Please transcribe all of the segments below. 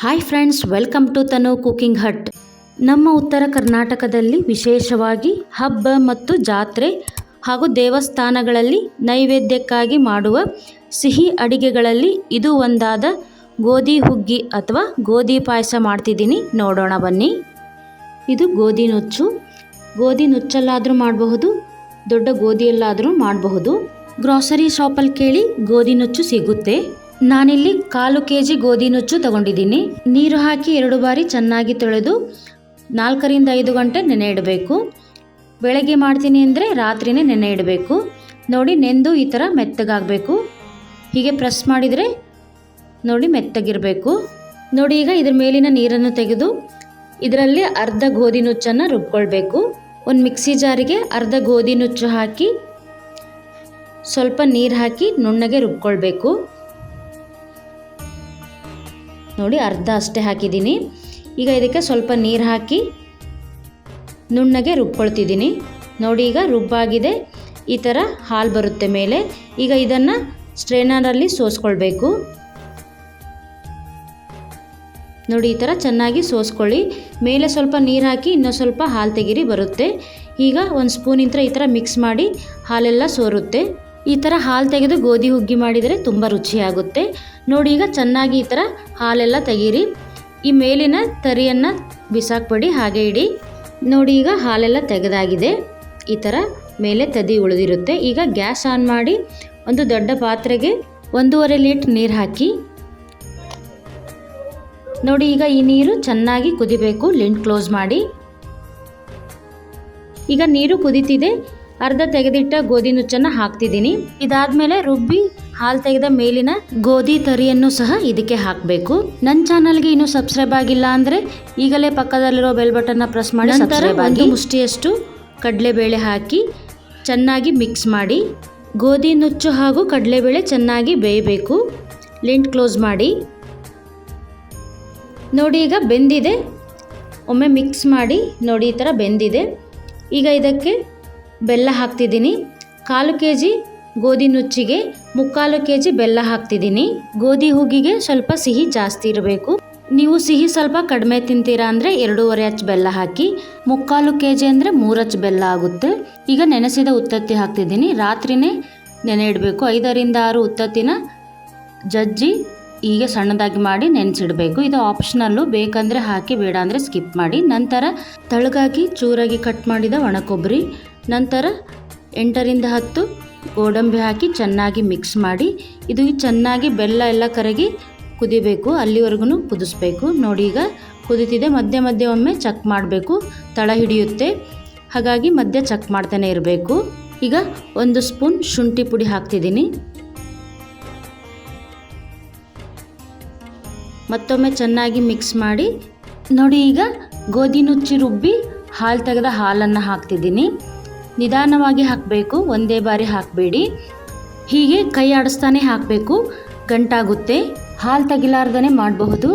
Hi friends, welcome to Tanu Cooking Hut. ನಮ್ಮ ಉತ್ತರ ಕರ್ನಾಟಕದಲ್ಲಿ ವಿಶೇಷವಾಗಿ ಹಬ್ಬ ಮತ್ತು ಜಾತ್ರೆ ಹಾಗೂ ದೇವಸ್ಥಾನಗಳಲ್ಲಿ ನೈವೇದ್ಯಕ್ಕಾಗಿ ಮಾಡುವ ಸಿಹಿ ಅಡಿಗೆಗಳಲ್ಲಿ ಇದು ಒಂದಾದ ಗೋಧಿ ಹುಗ್ಗಿ ಅಥವಾ ಗೋಧಿ ಪಾಯಸ ಮಾಡ್ತಿದ್ದೀನಿ. ನೋಡೋಣ ಬನ್ನಿ. ಇದು ಗೋಧಿ ನುಚ್ಚು. ಗೋಧಿ ನುಚ್ಚಲ್ಲಾದರೂ ಮಾಡಬಹುದು, ದೊಡ್ಡ ಗೋಧಿಯಲ್ಲಾದರೂ ಮಾಡಬಹುದು. ಗ್ರಾಸರಿ ಶಾಪಲ್ಲಿ ಕೇಳಿ ಗೋಧಿ ನುಚ್ಚು ಸಿಗುತ್ತೆ. ನಾನಿಲ್ಲಿ 1/4 kg ಗೋಧಿ ನುಚ್ಚು ತಗೊಂಡಿದ್ದೀನಿ. ನೀರು ಹಾಕಿ 2 ಬಾರಿ ಚೆನ್ನಾಗಿ ತೊಳೆದು 4 ರಿಂದ 5 ಗಂಟೆ ನೆನೆ ಇಡಬೇಕು. ಬೆಳಗ್ಗೆ ಮಾಡ್ತೀನಿ ಅಂದರೆ ರಾತ್ರಿನೇ ನೆನೆ ಇಡಬೇಕು. ನೋಡಿ, ನೆಂದು ಈ ಥರ ಮೆತ್ತಗಾಗಬೇಕು. ಹೀಗೆ ಪ್ರೆಸ್ ಮಾಡಿದರೆ ನೋಡಿ ಮೆತ್ತಗಿರಬೇಕು. ನೋಡಿ, ಈಗ ಇದ್ರ ಮೇಲಿನ ನೀರನ್ನು ತೆಗೆದು ಇದರಲ್ಲಿ ಅರ್ಧ ಗೋಧಿ ನುಚ್ಚನ್ನು ರುಬ್ಕೊಳ್ಬೇಕು. ಒಂದು ಮಿಕ್ಸಿ ಜಾರಿಗೆ ಅರ್ಧ ಗೋಧಿ ನುಚ್ಚು ಹಾಕಿ ಸ್ವಲ್ಪ ನೀರು ಹಾಕಿ ನುಣ್ಣಗೆ ರುಬ್ಕೊಳ್ಬೇಕು. ನೋಡಿ, ಅರ್ಧ ಅಷ್ಟೇ ಹಾಕಿದ್ದೀನಿ. ಈಗ ಇದಕ್ಕೆ ಸ್ವಲ್ಪ ನೀರು ಹಾಕಿ ನುಣ್ಣಗೆ ರುಬ್ಕೊಳ್ತಿದ್ದೀನಿ. ನೋಡಿ, ಈಗ ರುಬ್ಬಾಗಿದೆ. ಈ ಥರ ಹಾಲು ಬರುತ್ತೆ ಮೇಲೆ. ಈಗ ಇದನ್ನು ಸ್ಟ್ರೈನರಲ್ಲಿ ಸೋಸ್ಕೊಳ್ಬೇಕು. ನೋಡಿ, ಈ ಥರ ಚೆನ್ನಾಗಿ ಸೋಸ್ಕೊಳ್ಳಿ. ಮೇಲೆ ಸ್ವಲ್ಪ ನೀರು ಹಾಕಿ ಇನ್ನೂ ಸ್ವಲ್ಪ ಹಾಲು ತೆಗೀರಿ ಬರುತ್ತೆ. ಈಗ ಒಂದು ಸ್ಪೂನಿಂದ ಈ ಥರ ಮಿಕ್ಸ್ ಮಾಡಿ ಹಾಲೆಲ್ಲ ಸೋರುತ್ತೆ. ಈ ಥರ ಹಾಲು ತೆಗೆದು ಗೋಧಿ ಹುಗ್ಗಿ ಮಾಡಿದರೆ ತುಂಬ ರುಚಿಯಾಗುತ್ತೆ. ನೋಡಿ, ಈಗ ಚೆನ್ನಾಗಿ ಈ ಥರ ಹಾಲೆಲ್ಲ ತೆಗೀರಿ. ಈ ಮೇಲಿನ ತರಿಯನ್ನು ಬಿಸಾಕ್ಬೇಡಿ, ಹಾಗೆ ಇಡಿ. ನೋಡಿ, ಈಗ ಹಾಲೆಲ್ಲ ತೆಗೆದಾಗಿದೆ. ಈ ಥರ ಮೇಲೆ ತದಿ ಉಳಿದಿರುತ್ತೆ. ಈಗ ಗ್ಯಾಸ್ ಆನ್ ಮಾಡಿ ಒಂದು ದೊಡ್ಡ ಪಾತ್ರೆಗೆ 1.5 ಲೀಟ್ರ್ ನೀರು ಹಾಕಿ. ನೋಡಿ, ಈಗ ಈ ನೀರು ಚೆನ್ನಾಗಿ ಕುದಿಬೇಕು. ಲಿಡ್ ಕ್ಲೋಸ್ ಮಾಡಿ. ಈಗ ನೀರು ಕುದೀತಿದೆ. ಅರ್ಧ ತೆಗೆದಿಟ್ಟ ಗೋಧಿ ನುಚ್ಚನ್ನು ಹಾಕ್ತಿದ್ದೀನಿ. ಇದಾದ್ಮೇಲೆ ರುಬ್ಬಿ ಹಾಲು ತೆಗೆದ ಮೇಲಿನ ಗೋಧಿ ತರಿಯನ್ನು ಸಹ ಇದಕ್ಕೆ ಹಾಕಬೇಕು. ನನ್ನ ಚಾನಲ್ಗೆ ಇನ್ನೂ ಸಬ್ಸ್ಕ್ರೈಬ್ ಆಗಿಲ್ಲ ಅಂದರೆ ಈಗಲೇ ಪಕ್ಕದಲ್ಲಿರೋ ಬೆಲ್ ಬಟನ್ನ ಪ್ರೆಸ್ ಮಾಡಿ. ನಂತರ ಒಂದು ಮುಷ್ಟಿಯಷ್ಟು ಕಡಲೆಬೇಳೆ ಹಾಕಿ ಚೆನ್ನಾಗಿ ಮಿಕ್ಸ್ ಮಾಡಿ. ಗೋಧಿ ನುಚ್ಚು ಹಾಗೂ ಕಡಲೆಬೇಳೆ ಚೆನ್ನಾಗಿ ಬೇಯಬೇಕು. ಲಿಡ್ ಕ್ಲೋಸ್ ಮಾಡಿ. ನೋಡಿ, ಈಗ ಬೆಂದಿದೆ. ಒಮ್ಮೆ ಮಿಕ್ಸ್ ಮಾಡಿ. ನೋಡಿ, ಈ ಥರ ಬೆಂದಿದೆ. ಈಗ ಇದಕ್ಕೆ ಬೆಲ್ಲ ಹಾಕ್ತಿದ್ದೀನಿ. 1/4 kg ಗೋಧಿ ನುಚ್ಚಿಗೆ 3/4 kg ಬೆಲ್ಲ ಹಾಕ್ತಿದ್ದೀನಿ. ಗೋಧಿ ಹುಗ್ಗಿಗೆ ಸ್ವಲ್ಪ ಸಿಹಿ ಜಾಸ್ತಿ ಇರಬೇಕು. ನೀವು ಸಿಹಿ ಸ್ವಲ್ಪ ಕಡಿಮೆ ತಿಂತೀರಾ ಅಂದರೆ 2.5 ಅಚ್ಚು ಬೆಲ್ಲ ಹಾಕಿ. 3/4 kg ಅಂದರೆ 3 ಅಚ್ಚು ಬೆಲ್ಲ ಆಗುತ್ತೆ. ಈಗ ನೆನೆಸಿದ ಉತ್ತತ್ತಿ ಹಾಕ್ತಿದ್ದೀನಿ. ರಾತ್ರಿನೇ ನೆನೆ ಇಡಬೇಕು. 5 ರಿಂದ 6 ಉತ್ತತ್ತಿನ ಜಜ್ಜಿ ಹೀಗೆ ಸಣ್ಣದಾಗಿ ಮಾಡಿ ನೆನೆಸಿಡಬೇಕು. ಇದು ಆಪ್ಷನಲ್ಲು, ಬೇಕಂದರೆ ಹಾಕಿ, ಬೇಡ ಅಂದರೆ ಸ್ಕಿಪ್ ಮಾಡಿ. ನಂತರ ತಳಗಾಗಿ ಚೂರಾಗಿ ಕಟ್ ಮಾಡಿದ ಒಣಕೊಬ್ಬರಿ, ನಂತರ 8 ರಿಂದ 10 ಗೋಡಂಬಿ ಹಾಕಿ ಚೆನ್ನಾಗಿ ಮಿಕ್ಸ್ ಮಾಡಿ. ಇದು ಚೆನ್ನಾಗಿ ಬೆಲ್ಲ ಎಲ್ಲ ಕರಗಿ ಕುದಿಬೇಕು. ಅಲ್ಲಿವರೆಗೂ ಕುದಿಸ್ಬೇಕು. ನೋಡಿ, ಈಗ ಕುದೀತಿದೆ. ಮಧ್ಯೆ ಮಧ್ಯೆ ಒಮ್ಮೆ ಚೆಕ್ ಮಾಡಬೇಕು, ತಳ ಹಿಡಿಯುತ್ತೆ. ಹಾಗಾಗಿ ಮಧ್ಯೆ ಚೆಕ್ ಮಾಡ್ತಾನೆ ಇರಬೇಕು. ಈಗ 1 ಸ್ಪೂನ್ ಶುಂಠಿ ಪುಡಿ ಹಾಕ್ತಿದ್ದೀನಿ. ಮತ್ತೊಮ್ಮೆ ಚೆನ್ನಾಗಿ ಮಿಕ್ಸ್ ಮಾಡಿ. ನೋಡಿ, ಈಗ ಗೋಧಿ ನುಚ್ಚಿ ರುಬ್ಬಿ ಹಾಲು ತೆಗೆದ ಹಾಲನ್ನು ಹಾಕ್ತಿದ್ದೀನಿ. ನಿಧಾನವಾಗಿ ಹಾಕಬೇಕು, ಒಂದೇ ಬಾರಿ ಹಾಕಬೇಡಿ. ಹೀಗೆ ಕೈ ಆಡಿಸ್ತಾನೆ ಹಾಕಬೇಕು, ಗಂಟಾಗುತ್ತೆ. ಹಾಲು ತೆಗಿಲಾರ್ದೇ ಮಾಡಬಹುದು,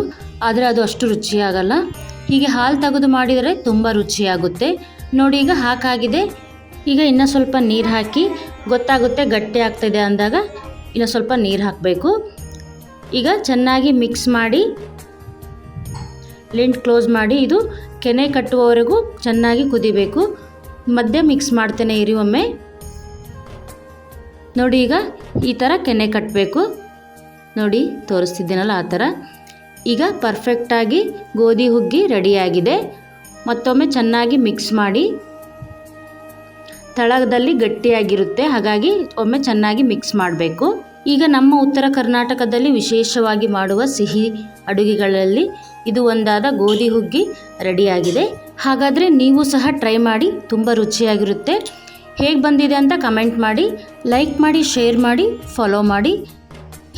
ಆದರೆ ಅದು ಅಷ್ಟು ರುಚಿಯಾಗಲ್ಲ. ಹೀಗೆ ಹಾಲು ತೆಗೆದು ಮಾಡಿದರೆ ತುಂಬ ರುಚಿಯಾಗುತ್ತೆ. ನೋಡಿ, ಈಗ ಹಾಕಾಗಿದೆ. ಈಗ ಇನ್ನೂ ಸ್ವಲ್ಪ ನೀರು ಹಾಕಿ. ಗೊತ್ತಾಗುತ್ತೆ ಗಟ್ಟಿ ಆಗ್ತಿದೆ ಅಂದಾಗ ಇನ್ನೂ ಸ್ವಲ್ಪ ನೀರು ಹಾಕಬೇಕು. ಈಗ ಚೆನ್ನಾಗಿ ಮಿಕ್ಸ್ ಮಾಡಿ ಲಿಡ್ ಕ್ಲೋಸ್ ಮಾಡಿ. ಇದು ಕೆನೆ ಕಟ್ಟುವವರೆಗೂ ಚೆನ್ನಾಗಿ ಕುದಿಬೇಕು. ಮಧ್ಯೆ ಮಿಕ್ಸ್ ಮಾಡ್ತೇನೆ ಇರಿ ಒಮ್ಮೆ. ನೋಡಿ, ಈಗ ಈ ಥರ ಕೆನೆ ಕಟ್ಟಬೇಕು. ನೋಡಿ, ತೋರಿಸ್ತಿದ್ದೀನಲ್ಲ ಆ ಥರ. ಈಗ ಪರ್ಫೆಕ್ಟಾಗಿ ಗೋಧಿ ಹುಗ್ಗಿ ರೆಡಿಯಾಗಿದೆ. ಮತ್ತೊಮ್ಮೆ ಚೆನ್ನಾಗಿ ಮಿಕ್ಸ್ ಮಾಡಿ. ತಳದಲ್ಲಿ ಗಟ್ಟಿಯಾಗಿರುತ್ತೆ, ಹಾಗಾಗಿ ಒಮ್ಮೆ ಚೆನ್ನಾಗಿ ಮಿಕ್ಸ್ ಮಾಡಬೇಕು. ಈಗ ನಮ್ಮ ಉತ್ತರ ಕರ್ನಾಟಕದಲ್ಲಿ ವಿಶೇಷವಾಗಿ ಮಾಡುವ ಸಿಹಿ ಅಡುಗೆಗಳಲ್ಲಿ ಇದು ಒಂದಾದ ಗೋಧಿ ಹುಗ್ಗಿ ರೆಡಿಯಾಗಿದೆ. ಹಾಗಾದರೆ ನೀವು ಸಹ ಟ್ರೈ ಮಾಡಿ, ತುಂಬ ರುಚಿಯಾಗಿರುತ್ತೆ. ಹೇಗೆ ಬಂದಿದೆ ಅಂತ ಕಮೆಂಟ್ ಮಾಡಿ, ಲೈಕ್ ಮಾಡಿ, ಶೇರ್ ಮಾಡಿ, ಫಾಲೋ ಮಾಡಿ.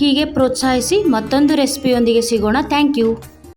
ಹೀಗೆ ಪ್ರೋತ್ಸಾಹಿಸಿ. ಮತ್ತೊಂದು ರೆಸಿಪಿಯೊಂದಿಗೆ ಸಿಗೋಣ. Thank you.